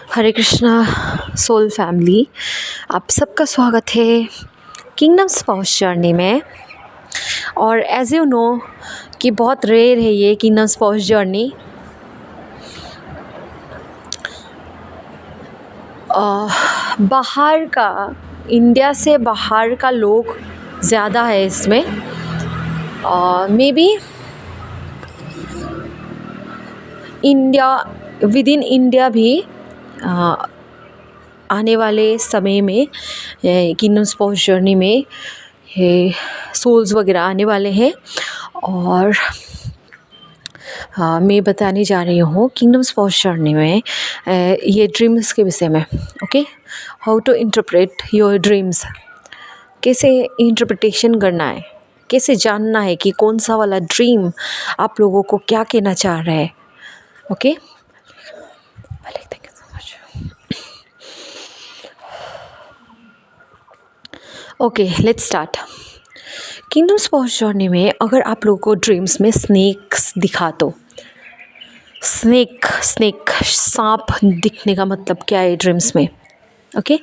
हरे Krishna soul family, आप सबका स्वागत है किंगडम स्पाउस जर्नी में। और एज यू नो कि बहुत रेयर है ये किंगडम स्पाउस जर्नी। बाहर का, इंडिया से बाहर का लोग ज़्यादा है इसमें। May be India, with in India भी आने वाले समय में किंगडम स्पाउस जर्नी में सोल्स वगैरह आने वाले हैं। और मैं बताने जा रही हूँ किंगडम स्पाउस जर्नी में ये ड्रीम्स के विषय में। Okay, how to interpret your dreams, कैसे इंटरप्रिटेशन करना है, कैसे जानना है कि कौन सा वाला ड्रीम आप लोगों को क्या कहना चाह रहा है। Okay, okay, let's start. Kingdom spouse journey में अगर आप लोगों को ड्रीम्स में स्नेक्स दिखा तो स्नेक सांप दिखने का मतलब क्या है ड्रीम्स में। ओके,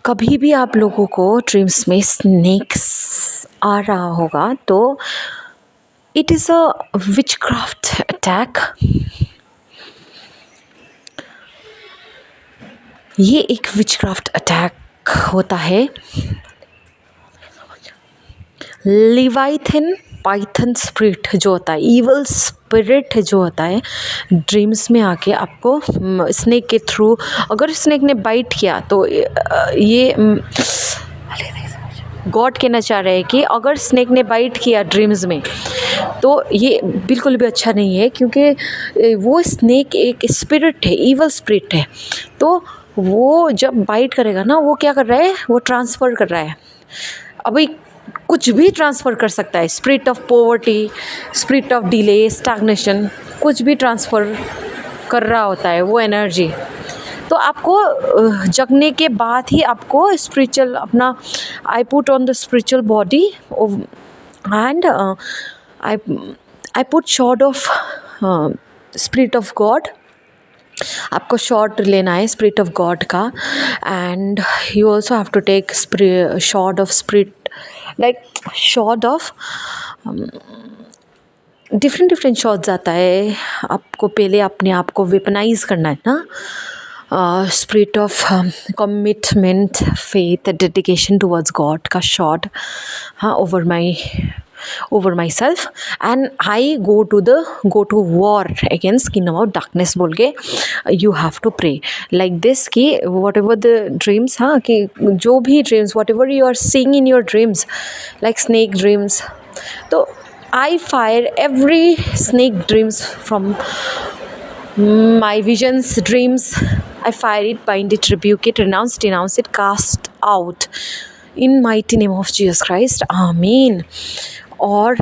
कभी भी आप लोगों को ड्रीम्स में स्नेक्स आ रहा होगा तो it is a witchcraft attack. ये एक विचक्राफ्ट अटैक होता है। लिवाइथन पाइथन स्पिरिट जो होता है, इवल स्पिरिट जो होता है, ड्रीम्स में आके आपको स्नेक के थ्रू, अगर स्नेक ने बाइट किया तो ये गॉड कहना चाह रहे हैं कि अगर स्नेक ने बाइट किया ड्रीम्स में तो ये बिल्कुल भी अच्छा नहीं है, क्योंकि वो स्नेक एक स्पिरिट है, इवल स्पिरिट है। तो वो जब बाइट करेगा ना, वो क्या कर रहा है, वो ट्रांसफ़र कर रहा है। अभी कुछ भी ट्रांसफ़र कर सकता है, spirit of poverty, spirit of delay, stagnation, कुछ भी ट्रांसफ़र कर रहा होता है वो एनर्जी। तो आपको जगने के बाद ही आपको स्पिरिचुअल अपना, I put on the spiritual body and I put short of spirit of God. आपको शॉर्ट लेना है स्पिरिट ऑफ गॉड का, and you also have to take short of spirit, like short of different shots आता है। आपको पहले अपने आप को वेपनाइज करना है ना, spirit of commitment, faith, dedication towards God का शॉट, हाँ, over myself, and I go to war against kingdom of darkness बोल के you have to pray like this कि वॉट एवर द ड्रीम्स, हाँ, कि जो भी dreams, whatever you are seeing in your dreams, like snake dreams, तो I fire every snake dreams from my visions, dreams. I fire it, bind it, rebuke it, denounce it, cast out in mighty name of Jesus Christ. Amen. और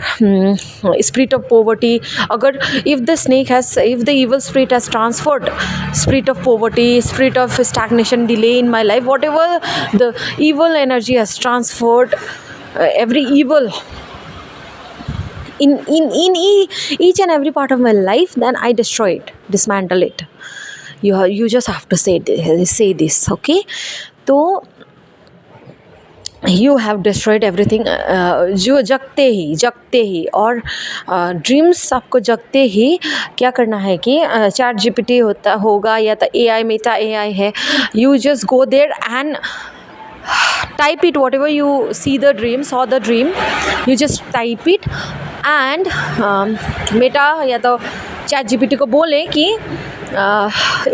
spirit of poverty, अगर if the evil spirit has transferred spirit of poverty, spirit of stagnation, delay in my life, whatever the evil energy has transferred, every evil in each and every part of my life, then I destroy it, dismantle it. You just have to say this, okay? तो you have destroyed everything, जो जगते ही और dreams आपको जगते ही क्या करना है कि चैट जीपीटी होगा या तो AI, मेटा AI है, you just go there and type it, whatever you saw the dream, you just type it and Meta या तो चैट जीपीटी को बोले कि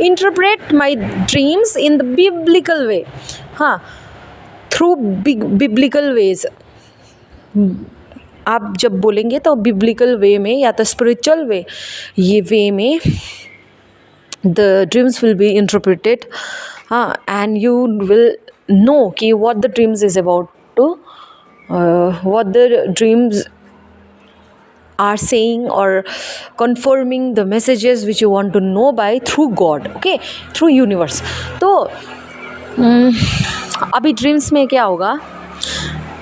interpret my dreams in the biblical way, हाँ, थ्रू बिब्लिकल वेज। आप जब बोलेंगे तो बिब्लिकल वे में या तो स्पिरिचुअल वे, ये वे में the dreams will be interpreted, हाँ, एंड यू विल know कि what the dreams is about to, what the dreams are saying or confirming the messages which you want to know by through God, okay, through universe. तो अभी dreams में क्या होगा,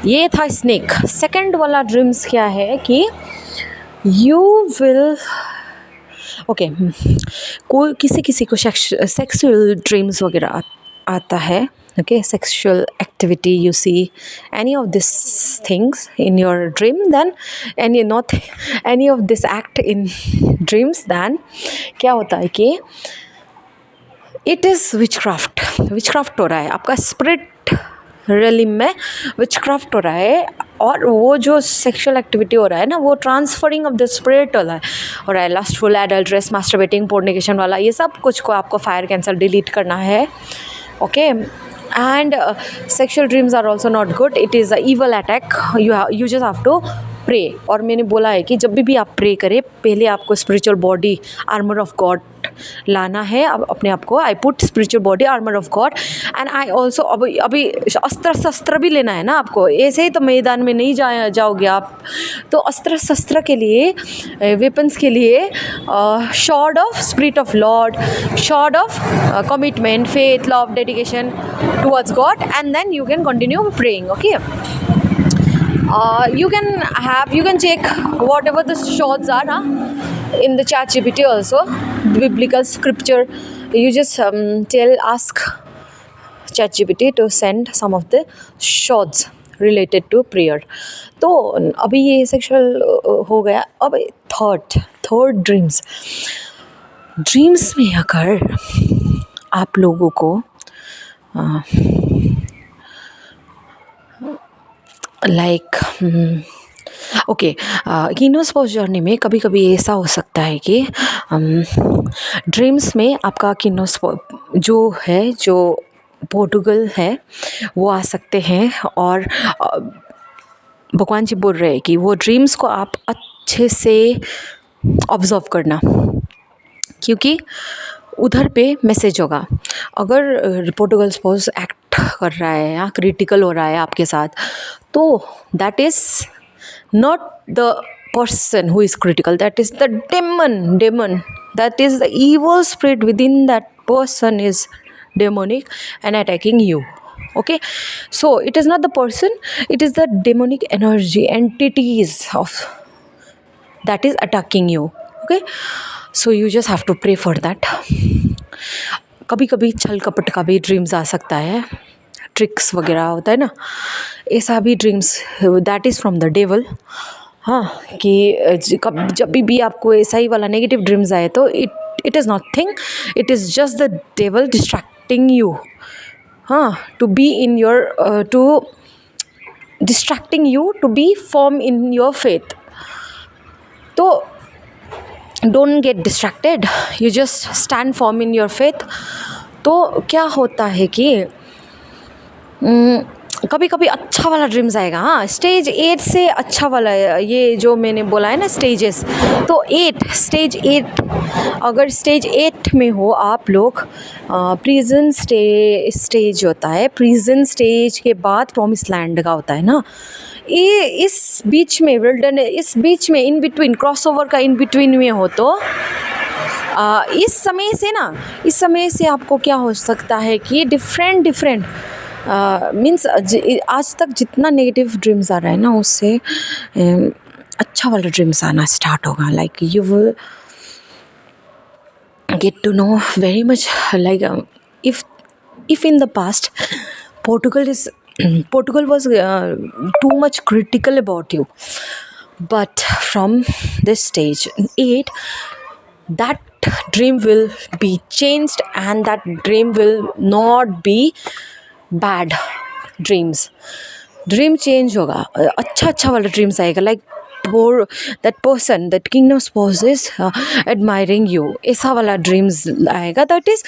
ये था snake. Second वाला dreams क्या है कि you will ओके, कोई किसी किसी को सेक्सुअल ड्रीम्स वगैरह आता है. Okay, sexual activity, you see any of these things in your dream, then not any of this act in dreams, then क्या होता है कि it is witchcraft हो रहा है. आपका स्पिरिट रियलिम में विचक्राफ्ट हो रहा है. और वो जो सेक्सुअल एक्टिविटी हो रहा है ना, वो ट्रांसफरिंग ऑफ द स्पिरिट हो रहा है. लस्टफुल, एडल्ट्रेस, मास्टरबेटिंग, पोर्निकेशन वाला, ये सब कुछ को आपको फायर कैंसल डिलीट करना है. Okay, and sexual dreams are also not good. It is a evil attack. You just have to pray. और मैंने बोला है कि जब भी आप प्रे करें, पहले आपको spiritual body armour of God लाना है अपने आप को. I put spiritual body armour of God and I also अभी अस्त्र शस्त्र भी लेना है ना आपको. ऐसे ही तो मैदान में नहीं जाओगे आप. तो अस्त्र शस्त्र के लिए, वेपन्स के लिए sword of spirit of Lord, sword of commitment, faith, love, dedication towards God, and then you can continue praying. Okay, you can check whatever the shots are in the ChatGPT also, biblical scripture. You just ask ChatGPT to send some of the shots related to prayer. तो अभी ये sexual हो गया. अब third dreams में अगर आप लोगों को लाइक ओके, कीनो स्पोर्स जर्नी में कभी कभी ऐसा हो सकता है कि ड्रीम्स में आपका कीनो जो पोर्टुगल है वो आ सकते हैं. और भगवान जी बोल रहे हैं कि वो ड्रीम्स को आप अच्छे से ऑब्जर्व करना, क्योंकि उधर पे मैसेज होगा. अगर पोर्टुगल स्पोर्स एक्ट कर रहा है या क्रिटिकल हो रहा है आपके साथ, तो that is not the person who is critical, that is the demon, that is the evil spirit within that person is demonic and attacking you. Okay, so it is not the person, it is the demonic energy, entities of that is attacking you. Okay, so you just have to pray for that. कभी कभी छल कपट का भी dreams आ सकता है, tricks वगैरह होता है ना, ऐसा भी dreams, that is from the devil. हाँ, कि जब भी आपको ऐसा ही वाला नेगेटिव ड्रीम्स आए तो it is nothing, it is just the devil distracting you. हाँ, to be in your distracting you to be firm in your faith. तो don't get distracted, you just stand firm in your faith. तो क्या होता है कि कभी कभी अच्छा वाला ड्रीम्स आएगा. हाँ, स्टेज 8 से अच्छा वाला, ये जो मैंने बोला है ना स्टेजेस, तो स्टेज 8, अगर स्टेज 8 में हो आप लोग, प्रिजन स्टेज होता है. प्रिजन स्टेज के बाद प्रॉमिस लैंड का होता है ना. ये इस बीच में विल्डरनेस, इस बीच में इन बिटवीन, क्रॉसओवर का इन बिटवीन में हो, तो इस समय से आपको क्या हो सकता है कि डिफरेंट मीन्स आज तक जितना नेगेटिव ड्रीम्स आ रहा है ना, उससे अच्छा वाला ड्रीम्स आना स्टार्ट होगा. Like you will get to know very much. Like if in the past Portugal was too much critical about you, but from this stage 8, that dream will be changed and that dream will not be bad dream change होगा. अच्छा वाला dreams आएगा. Like that person, that kingdom spores is admiring you, ऐसा वाला dreams आएगा. That is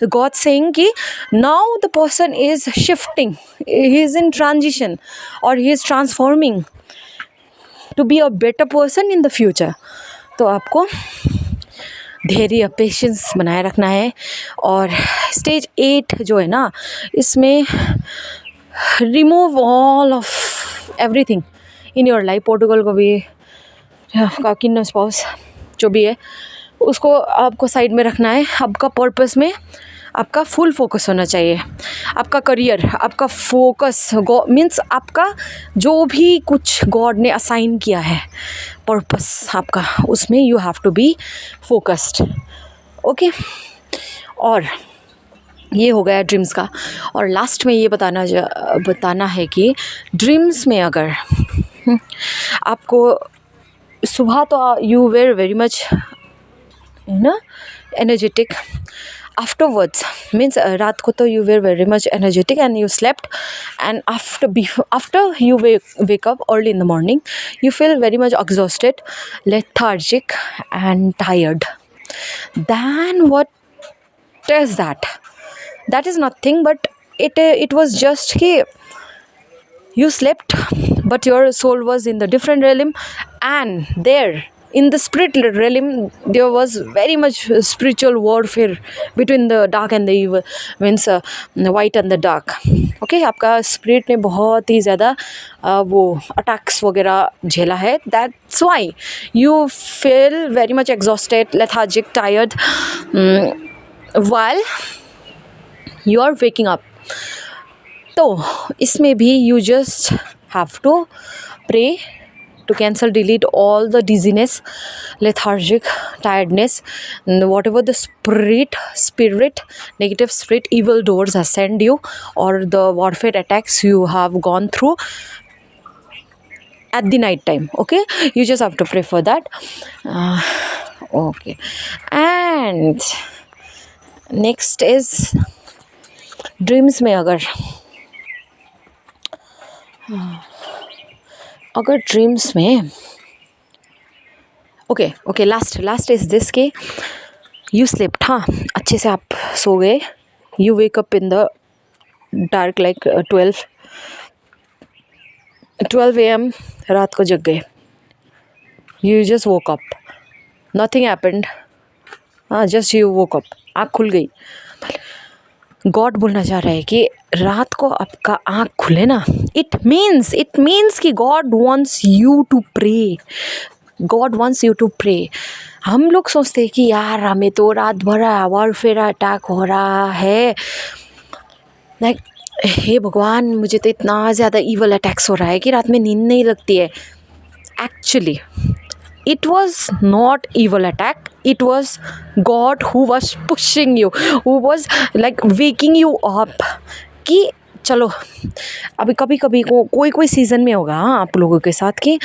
God saying कि now the person is shifting, he is in transition और he is transforming to be a better person in the future. तो आपको धैर्य, patience बनाए रखना है. और स्टेज 8 जो है ना, इसमें remove all of everything in your life. Portugal को भी, किंगडम स्पाउस जो भी है, उसको आपको साइड में रखना है. आपका पर्पस में आपका फुल फोकस होना चाहिए. आपका करियर, आपका फोकस मीन्स आपका जो भी कुछ गॉड ने असाइन किया है पर्पस आपका, उसमें you have to be focused. Okay, और ये हो गया ड्रीम्स का। और लास्ट में ये बताना है कि ड्रीम्स में अगर आपको सुबह तो यू वेर वेरी मच ना एनर्जेटिक, आफ्टरवर्ड्स मीन्स रात को तो you were very much energetic and you slept, and after you wake up early in the morning, you feel very much exhausted, lethargic and tired. Then what is that? That is nothing but it was just कि you slept but your soul was in the different realm, and there in the spirit realm there was very much spiritual warfare between the dark and the evil, means white and the dark. Okay, आपका spirit ने बहुत ही ज़्यादा वो attacks वगैरह झेला है. That's why you feel very much exhausted, lethargic, tired while you are waking up. तो इसमें भी you just have to pray to cancel, delete all the dizziness, lethargic, tiredness, whatever the spirit, negative spirit, evil doors has sent you, or the warfare attacks you have gone through at the night time. Okay, you just have to pray for that. Okay, and next is dreams में अगर dreams में okay last is this के you slipped, हाँ अच्छे से आप सो गए, you wake up in the dark like 12 AM, रात को जग गए, you just woke up, nothing happened, हाँ जस्ट यू वोक अप, आँख खुल गई. गॉड बोलना चाह रहा है कि रात को आपका आँख खुले ना, इट मीन्स कि God wants you to pray. God wants you to pray. हम लोग सोचते हैं कि यार हमें तो रात भर वॉरफेयर अटैक हो रहा है, लाइक हे भगवान मुझे तो इतना ज़्यादा ईवल अटैक्स हो रहा है कि रात में नींद नहीं लगती है. Actually it was not evil attack, it was God who was pushing you, who was like waking you up कि चलो अभी कभी कोई सीज़न में होगा हाँ आप लोगों के साथ कि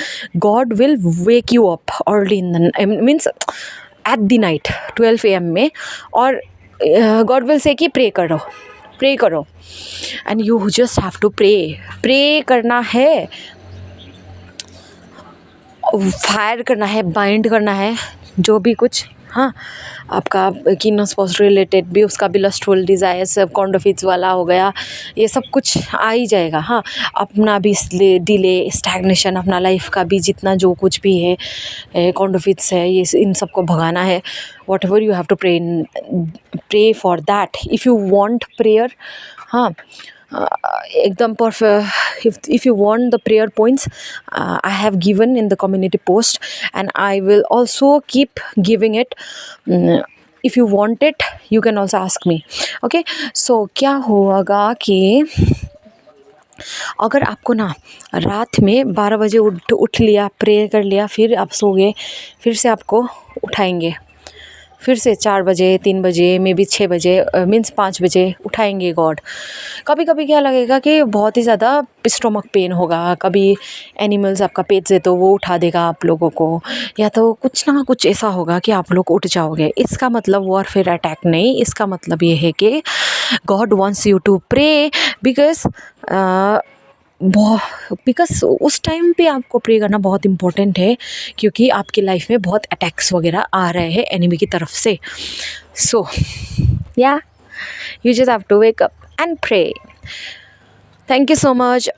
God will wake you up early in the means at the night 12 AM में, और God will say कि प्रे करो and you just have to pray करना है, फायर करना है, बाइंड करना है जो भी कुछ, हाँ आपका कीनोस्पोस रिलेटेड भी, उसका भी लस्टफुल डिज़ायर सब कॉन्डोफिट्स वाला हो गया, ये सब कुछ आ ही जाएगा. हाँ अपना भी डिले, स्टैग्नेशन, अपना लाइफ का भी जितना जो कुछ भी है कॉन्डोफिट्स है, ये इन सबको भगाना है. Whatever you have to pray for that. If you want prayer, हाँ एकदम perfect. if you want the prayer points I have given in the community post and I will also keep giving it. If you want it you can also ask me. Okay, so क्या होगा कि अगर आपको ना रात में 12 बजे उठ लिया, प्रे कर लिया, फिर आप सो गए, फिर से आपको उठाएंगे, फिर से 4 बजे, 3 बजे, मे बी 6 बजे, मीन्स 5 बजे उठाएंगे गॉड. कभी कभी क्या लगेगा कि बहुत ही ज़्यादा स्टोमक पेन होगा, कभी एनिमल्स आपका पेट से तो वो उठा देगा आप लोगों को, या तो कुछ ना कुछ ऐसा होगा कि आप लोग उठ जाओगे. इसका मतलब वॉरफेयर अटैक नहीं, इसका मतलब ये है कि God wants you to pray because उस टाइम पे आपको प्रे करना बहुत इम्पोर्टेंट है, क्योंकि आपकी लाइफ में बहुत अटैक्स वगैरह आ रहे हैं एनिमी की तरफ से. सो या you just have to wake up and pray. Thank you so much.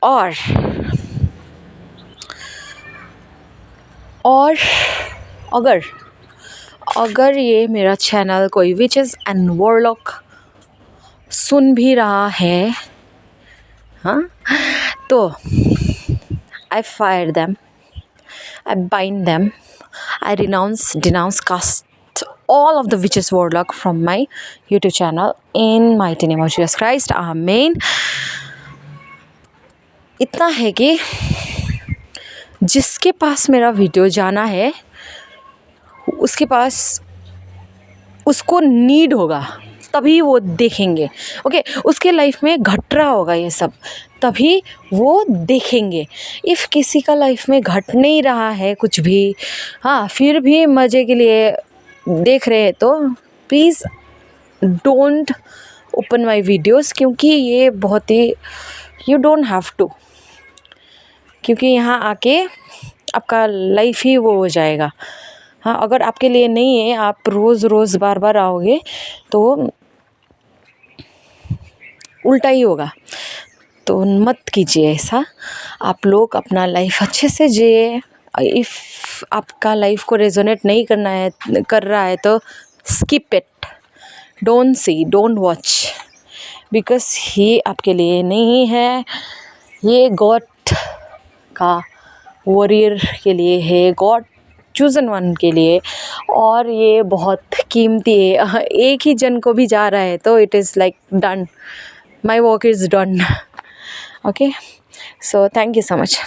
और अगर ये मेरा चैनल कोई विचेस एंड वॉरलॉक सुन भी रहा है, हाँ तो I fire them, I bind them, I denounce, cast all of the witches warlock from my YouTube channel in mighty name of Jesus Christ. Amen. इतना है कि जिसके पास मेरा वीडियो जाना है उसके पास उसको नीड होगा तभी वो देखेंगे। ओके, उसके लाइफ में घट रहा होगा ये सब तभी वो देखेंगे। इफ़ किसी का लाइफ में घट नहीं रहा है कुछ भी, हाँ, फिर भी मज़े के लिए देख रहे हैं तो please don't open my videos, क्योंकि ये बहुत ही यू डोंट हैव टू, क्योंकि यहाँ आके आपका लाइफ ही वो हो जाएगा। हाँ, अगर आपके लिए नहीं है, आप रोज़ रोज़ बार बार आओगे तो उल्टा ही होगा। तो मत कीजिए ऐसा। आप लोग अपना लाइफ अच्छे से जिए। इफ़ आपका लाइफ को रेजोनेट नहीं कर रहा है तो skip it, don't see, don't watch, because ये आपके लिए नहीं है। ये गॉड का वॉरियर के लिए है, गॉड चूज़न वन के लिए, और ये बहुत कीमती है। एक ही जन को भी जा रहा है तो it is like done, my work is done. Okay, so thank you so much.